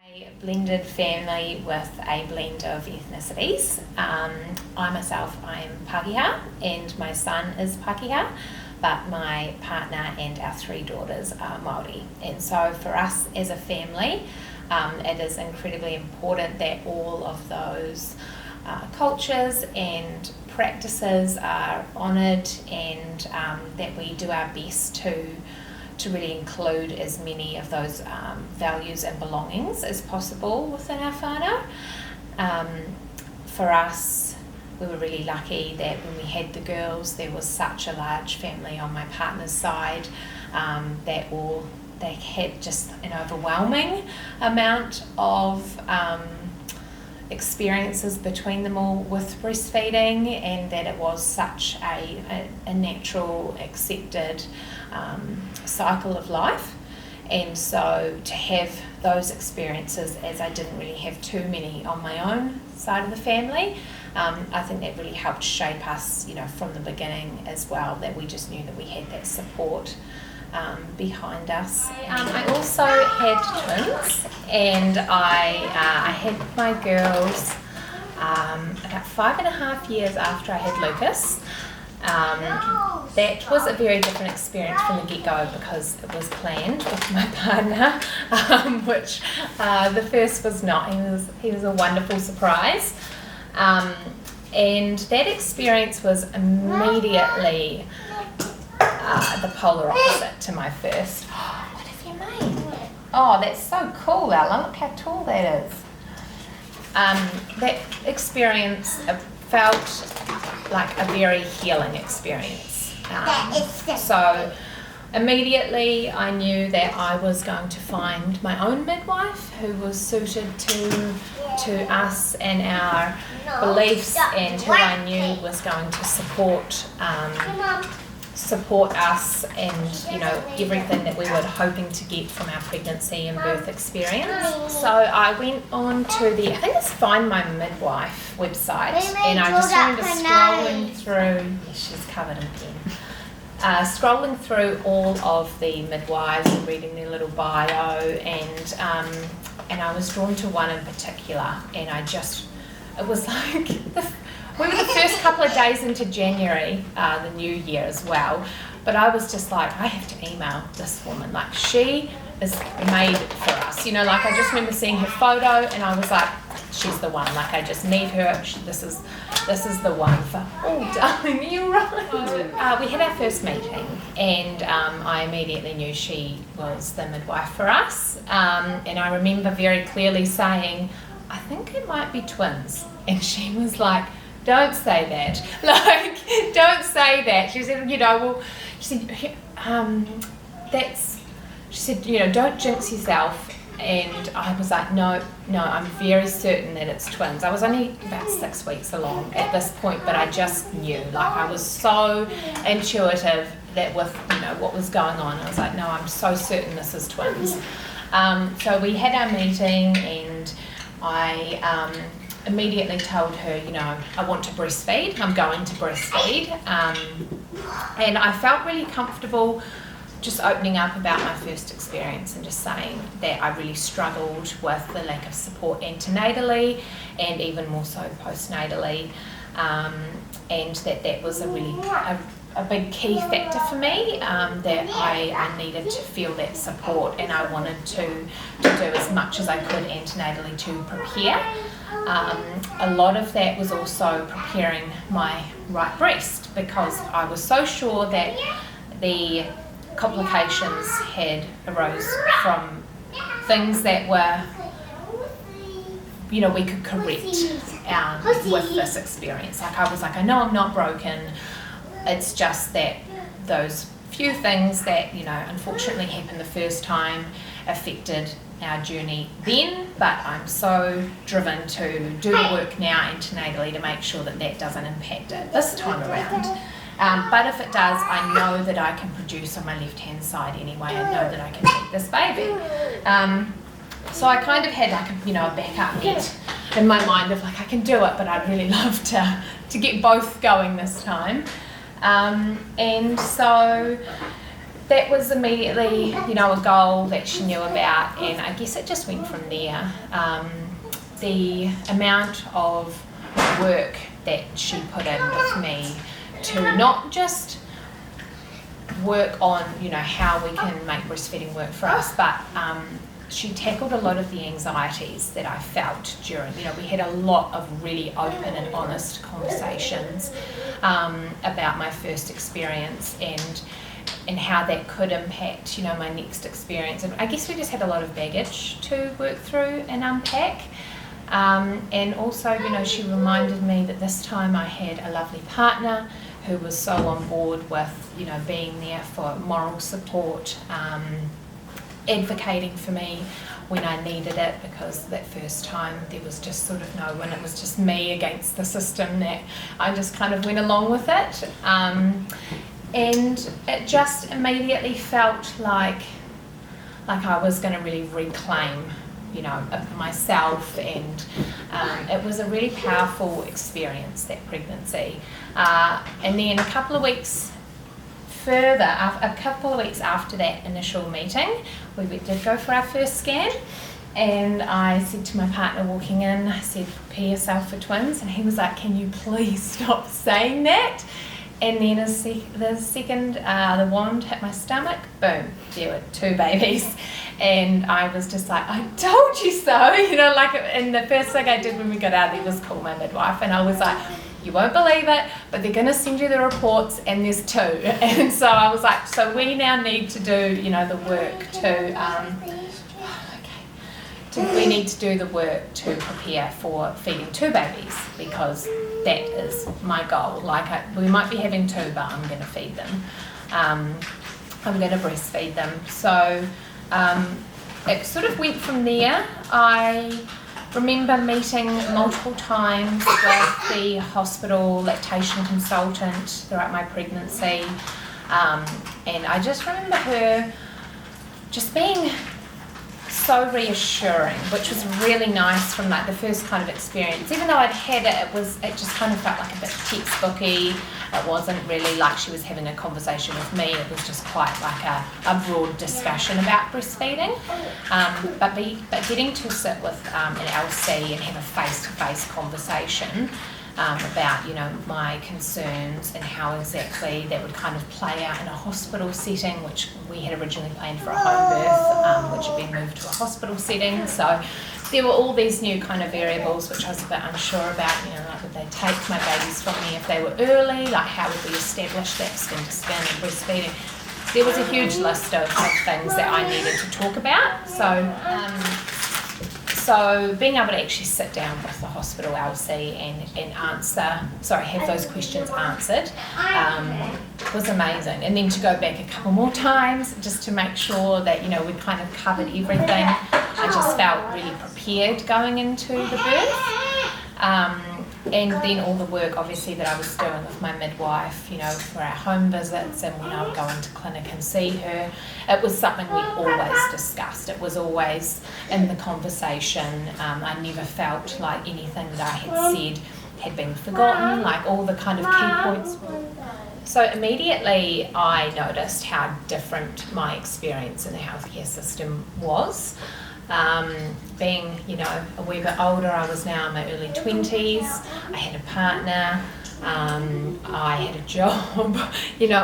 A blended family with a blend of ethnicities. I myself, I'm Pākehā and my son is Pākehā, but my partner and our 3 daughters are Māori. And so for us as a family, it is incredibly important that all of those cultures and practices are honoured, and that we do our best to really include as many of those values and belongings as possible within our whānau. For us, we were really lucky that when we had the girls, there was such a large family on my partner's side that they had just an overwhelming amount of experiences between them all with breastfeeding, and that it was such a natural, accepted cycle of life. And so to have those experiences, as I didn't really have too many on my own side of the family, I think that really helped shape us, from the beginning as well, that we just knew that we had that support behind us. I also had twins, and I had my girls about 5.5 years after I had Lucas. That was a very different experience from the get-go because it was planned with my partner, which the first was not. He was a wonderful surprise, and that experience was immediately the polar opposite to my first. What have you made? Oh, that's so cool, Ella. Look how tall that is. That experience felt like a very healing experience. So immediately I knew that I was going to find my own midwife who was suited to us and our beliefs, and who I knew was going to support us and everything that we were hoping to get from our pregnancy and birth experience. So I went on to I think it's Find My Midwife website, and I just remember scrolling through. She's covered in pen. Scrolling through all of the midwives and reading their little bio, and I was drawn to one in particular, and it was like we were the first couple of days into January, the new year as well, but I was just like, I have to email this woman, like she is made for us, I just remember seeing her photo and I was like, she's the one, like I just need her, this is the one for, oh darling, you're right. We had our first meeting, and I immediately knew she was the midwife for us, and I remember very clearly saying, I think it might be twins, and she was like, don't say that. Don't say that. She said, she said, don't jinx yourself. And I was like, no, I'm very certain that it's twins. I was only about 6 weeks along at this point, but I just knew. I was so intuitive that with, what was going on, I was like, no, I'm so certain this is twins. So we had our meeting, and I immediately told her, I want to breastfeed, I'm going to breastfeed, and I felt really comfortable just opening up about my first experience and just saying that I really struggled with the lack of support antenatally and even more so postnatally, and that was a big key factor for me, that I needed to feel that support, and I wanted to do as much as I could antenatally to prepare. A lot of that was also preparing my right breast, because I was so sure that the complications had arose from things that were, we could correct with this experience. I was like, I know I'm not broken, it's just that those few things that, unfortunately happened the first time affected our journey then, but I'm so driven to do the work now antenatally to make sure that doesn't impact it this time around. But if it does, I know that I can produce on my left-hand side anyway. I know that I can feed this baby. So I kind of had a backup net in my mind of I can do it, but I'd really love to get both going this time. And so that was immediately, a goal that she knew about, and I guess it just went from there. The amount of work that she put in with me to not just work on, how we can make breastfeeding work for us, but she tackled a lot of the anxieties that I felt during, we had a lot of really open and honest conversations about my first experience and how that could impact, my next experience. And I guess we just had a lot of baggage to work through and unpack. And also, she reminded me that this time I had a lovely partner who was so on board with, being there for moral support, advocating for me when I needed it, because that first time there was just sort of no one. It was just me against the system that I just kind of went along with it. And it just immediately felt like I was going to really reclaim, myself, and it was a really powerful experience, that pregnancy. And then a couple of weeks after that initial meeting, we did go for our first scan, and I said to my partner walking in, I said, prepare yourself for twins, and he was like, can you please stop saying that? And then the wand hit my stomach, boom, there were 2 babies. And I was just like, I told you so, and the first thing I did when we got out there was call my midwife, and I was like, you won't believe it, but they're going to send you the reports, and there's 2. And so I was like, so we now need to do, the work we need to do the work to prepare for feeding 2 babies, because that is my goal. We might be having 2, but I'm going to feed them. I'm going to breastfeed them. So it sort of went from there. I remember meeting multiple times with the hospital lactation consultant throughout my pregnancy, and I just remember her just being so reassuring, which was really nice from the first kind of experience. Even though I'd had it, it just kind of felt like a bit textbooky. It wasn't really like she was having a conversation with me. It was just quite like a broad discussion about breastfeeding. But getting to sit with an LC and have a face-to-face conversation about my concerns and how exactly that would kind of play out in a hospital setting, which we had originally planned for a home birth, which had been moved to a hospital setting. So there were all these new kind of variables which I was a bit unsure about. Would they take my babies from me if they were early? How would we establish that skin to skin and breastfeeding? There was a huge list of things that I needed to talk about. So being able to actually sit down with the hospital LC and have those questions answered was amazing. And then to go back a couple more times just to make sure that, we'd kind of covered everything. I just felt really prepared going into the birth. And then all the work, obviously, that I was doing with my midwife, for our home visits and when I would go into clinic and see her, it was something we always discussed. It was always in the conversation. I never felt like anything that I had said had been forgotten, all the kind of key points. So immediately I noticed how different my experience in the healthcare system was. Being, a wee bit older, I was now in my early 20s, I had a partner, I had a job,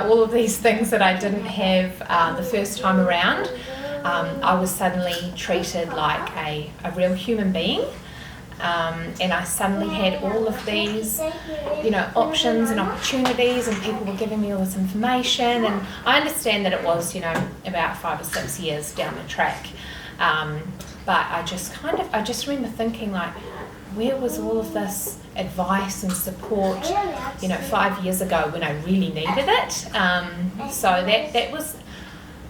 all of these things that I didn't have the first time around. I was suddenly treated like a real human being, and I suddenly had all of these, options and opportunities, and people were giving me all this information, and I understand that it was, about 5 or 6 years down the track. But I just remember thinking where was all of this advice and support, 5 years ago when I really needed it? So that was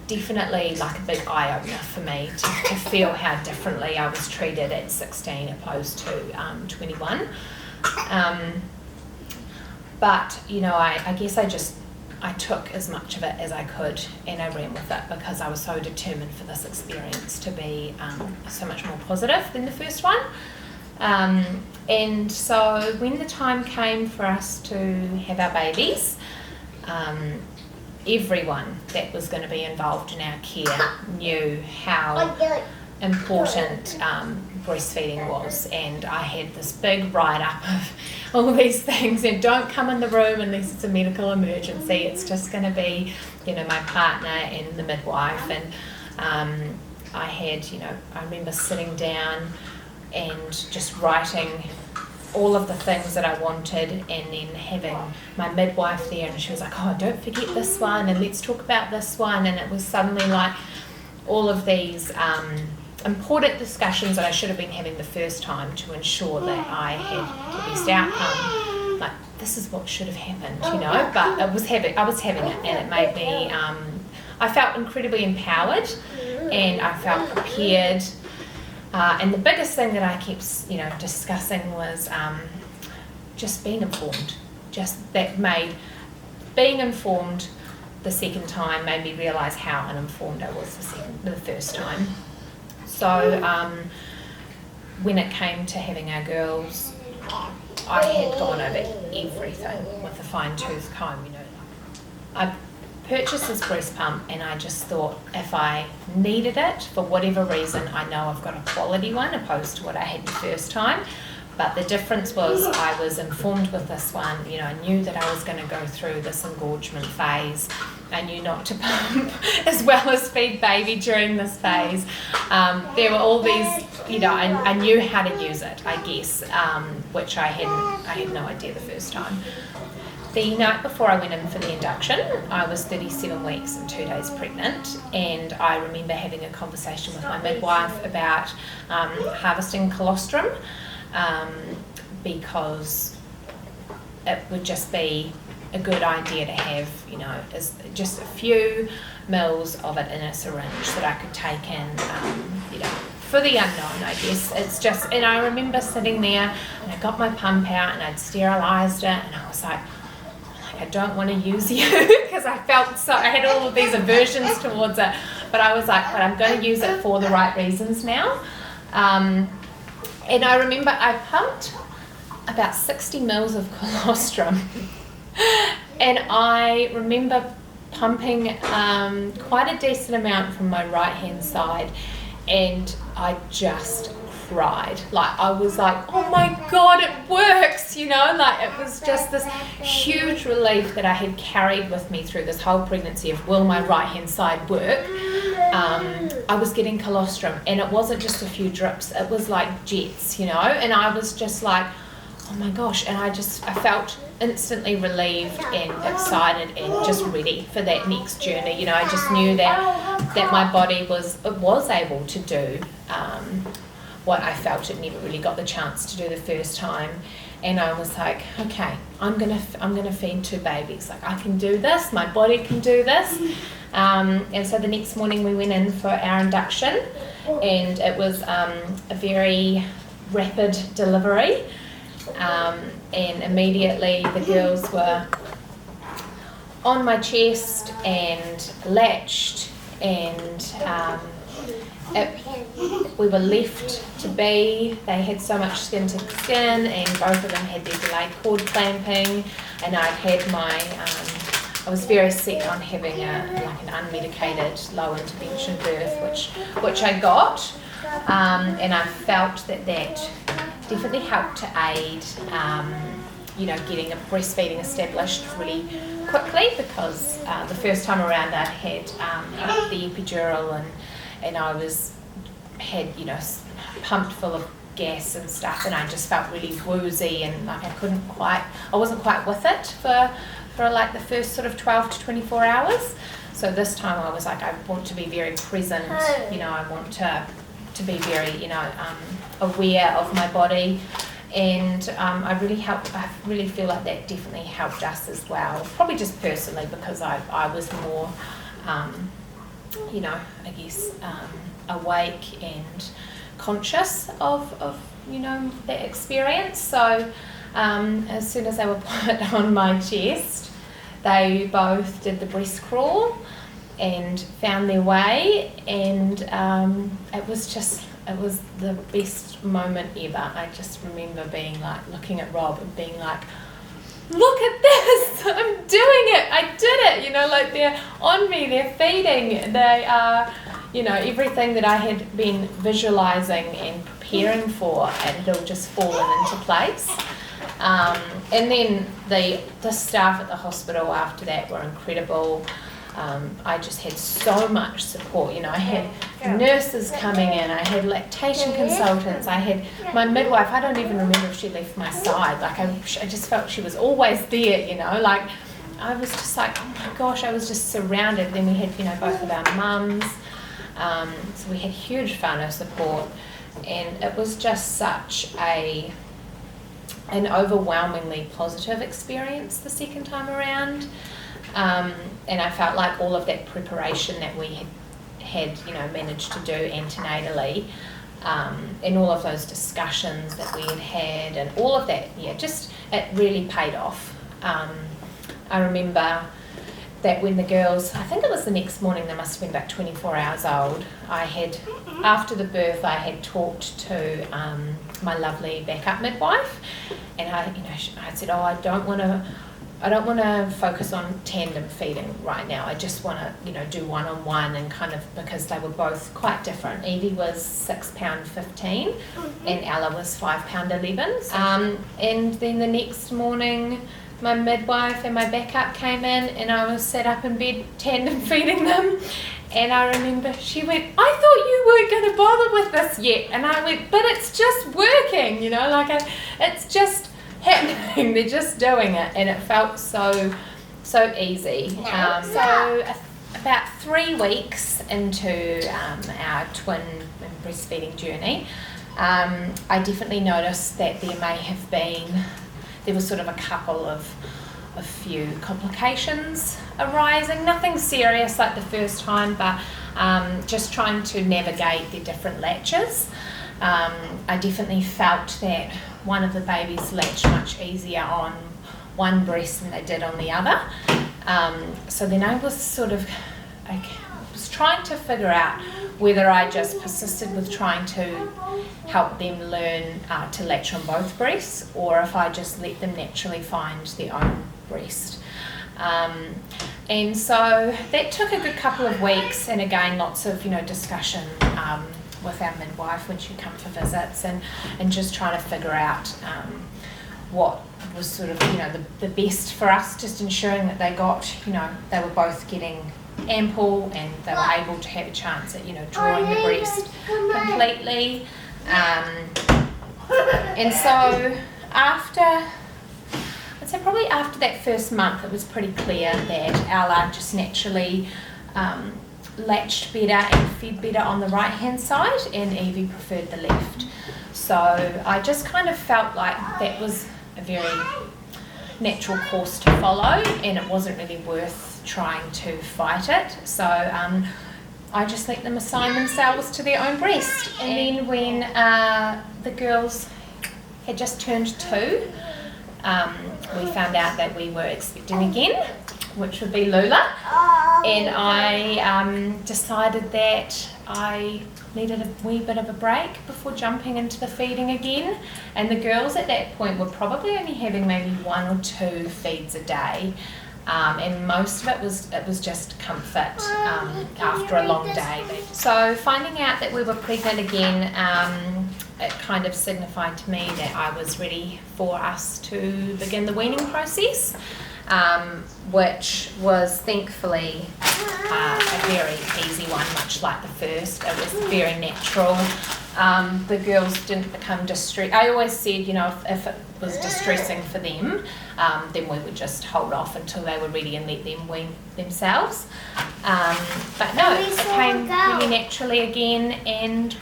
definitely a big eye-opener for me to feel how differently I was treated at 16 opposed to 21. But, I guess I took as much of it as I could and I ran with it, because I was so determined for this experience to be so much more positive than the first one. And so when the time came for us to have our babies, everyone that was going to be involved in our care knew how important breastfeeding was, and I had this big write-up of all these things, and don't come in the room unless it's a medical emergency. It's just going to be, my partner and the midwife. And I had, I remember sitting down and just writing all of the things that I wanted, and then having my midwife there, and she was like, oh, don't forget this one, and let's talk about this one. And it was suddenly like all of these important discussions that I should have been having the first time to ensure that I had the best outcome. Like, this is what should have happened, but I was having it, and it made me, I felt incredibly empowered, and I felt prepared. And the biggest thing that I kept, discussing was just being informed. Just that made being informed the second time made me realise how uninformed I was the first time. So when it came to having our girls, I had gone over everything with a fine-tooth comb. I purchased this breast pump, and I just thought, if I needed it for whatever reason, I know I've got a quality one opposed to what I had the first time. But the difference was I was informed with this one. I knew that I was going to go through this engorgement phase. I knew not to pump as well as feed baby during this phase. There were all these, I knew how to use it, I guess, which I had no idea the first time. The night before I went in for the induction, I was 37 weeks and 2 days pregnant, and I remember having a conversation with my midwife about harvesting colostrum, because it would just be a good idea to have, as just a few mils of it in a syringe that I could take in, for the unknown, I guess. It's just, and I remember sitting there, and I got my pump out, and I'd sterilised it, and I was like, I don't want to use you, because I had all of these aversions towards it, but I was like, but I'm going to use it for the right reasons now. And I remember I pumped about 60 mils of colostrum, and I remember pumping quite a decent amount from my right hand side, and I just cried. Like, I was like, oh my god, it works, like it was just this huge relief that I had carried with me through this whole pregnancy of, will my right hand side work? I was getting colostrum, and it wasn't just a few drips, it was like jets, and I was just like, oh my gosh, and I felt instantly relieved and excited and just ready for that next journey. I just knew that my body was able to do what I felt it never really got the chance to do the first time. And I was like, okay, I'm gonna feed 2 babies. Like, I can do this, my body can do this. And so the next morning we went in for our induction, and it was a very rapid delivery, and immediately the girls were on my chest and latched, and we were left to be. They had so much skin to skin, and both of them had their delayed cord clamping, and I'd had my I was very set on having an unmedicated low intervention birth, which I got, and I felt that definitely helped to aid getting a breastfeeding established really quickly, because the first time around I'd had the epidural, and I had pumped full of gas and stuff, and I just felt really woozy, and like I wasn't quite with it for like the first sort of 12 to 24 hours. So this time I was like, I want to be very present, I want to be very aware of my body, and I really feel like that definitely helped us as well, probably just personally, because I was more I guess awake and conscious of that experience. So as soon as they were put on my chest, they both did the breast crawl and found their way, and it was the best moment ever. I just remember being like, looking at Rob and being like, look at this, I'm doing it, I did it, you know, like they're on me, they're feeding, they are, you know, everything that I had been visualizing and preparing for, and it'll just fallen into place. And then the staff at the hospital after that were incredible. I just had so much support, you know, I had nurses coming in, I had lactation consultants, I had my midwife. I don't even remember if she left my side, like I just felt she was always there, you know, like I was just like, oh my gosh, I was just surrounded. Then we had, you know, both of our mums, so we had huge whānau support, and it was just such an overwhelmingly positive experience the second time around. And I felt like all of that preparation that we had you know, managed to do antenatally, and all of those discussions that we had and all of that, yeah, just it really paid off. I remember that when the girls, I think it was the next morning, they must have been about 24 hours old, after the birth, I had talked to my lovely backup midwife, and I said, oh, I don't want to focus on tandem feeding right now. I just want to, you know, do one-on-one, and kind of, because they were both quite different. Evie was £6.15 and Ella was £5.11. And then the next morning, my midwife and my backup came in, and I was sat up in bed tandem feeding them. And I remember she went, I thought you weren't going to bother with this yet. And I went, but it's just working, you know, like it's just happening. They're just doing it, and it felt so easy. So about 3 weeks into our twin and breastfeeding journey, I definitely noticed that there was sort of a few complications arising. Nothing serious like the first time, but just trying to navigate the different latches. I definitely felt that one of the babies latched much easier on one breast than they did on the other. So then I was trying to figure out whether I just persisted with trying to help them learn to latch on both breasts, or if I just let them naturally find their own breast. And so that took a good couple of weeks, and again lots of, you know, discussion with our midwife when she'd come for visits, and just trying to figure out what was sort of, you know, the best for us, just ensuring that they got, you know, they were both getting ample and they were able to have a chance at, you know, drawing the breast completely. And so I'd say probably after that first month, it was pretty clear that Ella just naturally latched better and fed better on the right hand side, and Evie preferred the left. So I just kind of felt like that was a very natural course to follow, and it wasn't really worth trying to fight it. So I just let them assign themselves to their own breast. And then when the girls had just turned 2, we found out that we were expecting again, which would be Lula, and I decided that I needed a wee bit of a break before jumping into the feeding again. And the girls at that point were probably only having maybe 1 or 2 feeds a day, and most of it was just comfort after a long day. So finding out that we were pregnant again, it kind of signified to me that I was ready for us to begin the weaning process, which was thankfully a very easy one, much like the first. It was very natural. The girls didn't become distressed. I always said, you know, if it was distressing for them, then we would just hold off until they were ready and let them wean themselves. But no, it came really naturally again, and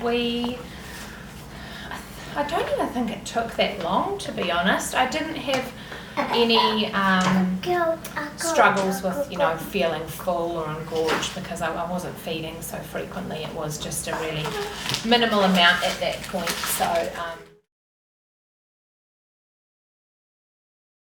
I don't even think it took that long, to be honest. I didn't have any struggles with, you know, feeling full or engorged, because I wasn't feeding so frequently. It was just a really minimal amount at that point. So